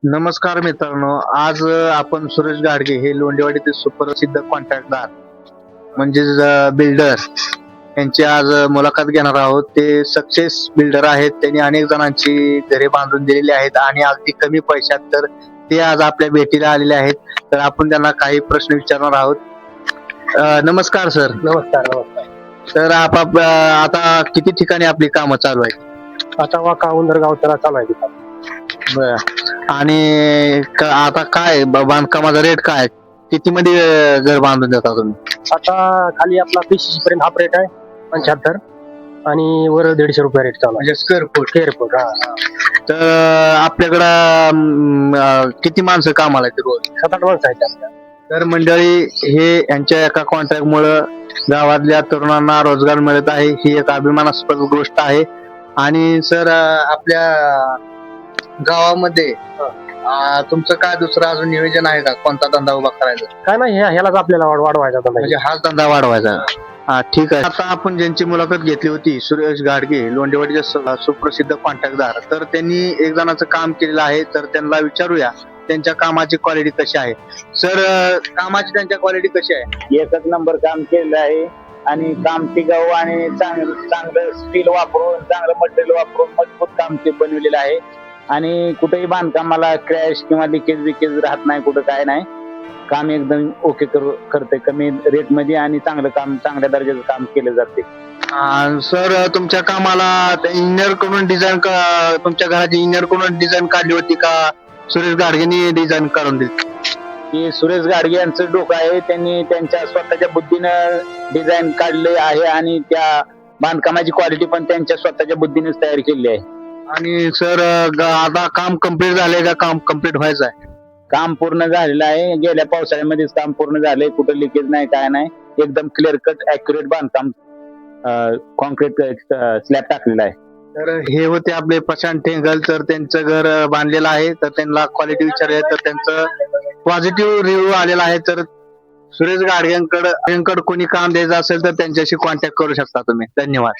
नमस्कार मित्रांनो, आज आपण सुरेश गाडगे हे लोंढेवाडीचे सुप्रसिद्ध कॉन्ट्रॅक्टदार म्हणजेच बिल्डर यांची आज मुलाखत घेणार आहोत. ते सक्सेस बिल्डर आहेत. त्यांनी अनेक जणांची घरे बांधून दिलेली आहेत आणि अगदी कमी पैशात. तर ते आज आपल्या भेटीला आलेले आहेत. तर आपण त्यांना काही प्रश्न विचारणार आहोत. नमस्कार सर. नमस्कार नमस्कार. तर आता किती ठिकाणी आपली कामं चालू आहेत? आता वाका उंदरगाव त्याला चालू आहे तिथं. बर. आणि आता काय बांधकामाचा रेट काय? किती मध्ये घर बांधून देता तुम्ही? आता खाली आपला 20 पर्यंत हाफ रेट आहे 75 आणि वर 150 रुपये रेट चालू आहे. म्हणजे स्क्वेअर फूट. तर आपल्याकडं किती माणसं कामाला आहेत रोज? 7-8 माणसं आहेत आपल्या. तर मंडळी, हे यांच्या एका कॉन्ट्रॅक्ट मुळे गावातल्या तरुणांना रोजगार मिळत आहे. ही एक अभिमानास्पद गोष्ट आहे. आणि सर, आपल्या गावामध्ये तुमचं काय दुसरं अजून नियोजन आहे का? कोणता धंदा उभा करायचा? काय नाही, ह्यालाच आपल्याला वाढवायचा होता. म्हणजे हाच धंदा वाढवायचा. हा, ठीक आहे. आता आपण ज्यांची मुलाखत घेतली होती, सुरेश गाडगे, लोंढेवाडीचे सुप्रसिद्ध कॉन्ट्रॅक्टदार, तर त्यांनी एक जणांचं काम केलेलं आहे. तर त्यांना विचारूया त्यांच्या कामाची क्वालिटी कशी आहे. सर, कामाची त्यांच्या क्वालिटी कशी आहे? एकच नंबर काम केलेलं आहे आणि काम टिकाऊ आणि चांगलं स्टील वापरून, चांगलं मटेरियल वापरून मजबूत काम ते बनवलेलं आहे. आणि कुठेही बांधकामाला क्रॅश किंवा लिकेज राहत नाही, कुठं काय नाही. काम एकदम ओके करते, कमी रेट मध्ये आणि चांगल्या दर्जाचं काम केलं जाते. सर, तुमच्या कामाला इंजिनियर कडून डिझाईन, तुमच्या घराची इंजिनियर कडून डिझाईन काढली होती का सुरेश गाडगेंनी डिझाईन काढून दिली? की सुरेश गाडगे यांचं डोकं आहे, त्यांनी त्यांच्या स्वतःच्या बुद्धीनं डिझाईन काढले आहे आणि त्या बांधकामाची क्वालिटी पण त्यांच्या स्वतःच्या बुद्धीनेच तयार केली आहे. आणि सर, आता काम कम्प्लीट झालंय का काम कम्प्लीट व्हायचं आहे? काम पूर्ण झालेलं आहे. गेल्या पावसाळ्यामध्येच काम पूर्ण झालंय. कुठं लिकेज नाही, काय नाही. एकदम क्लिअर कट ऍक्युरेट बांधकाम, कॉन्क्रीट स्लॅब टाकलेला आहे. तर हे होते आपले प्रशांत टेंगल. तर त्यांचं घर बांधलेलं आहे. तर त्यांना क्वालिटी विचारली तर त्यांचं पॉझिटिव्ह रिव्ह्यू आलेला आहे. तर सुरेश गाडगेंकडे कोणी काम द्यायचं असेल तर त्यांच्याशी कॉन्टॅक्ट करू शकता तुम्ही. धन्यवाद.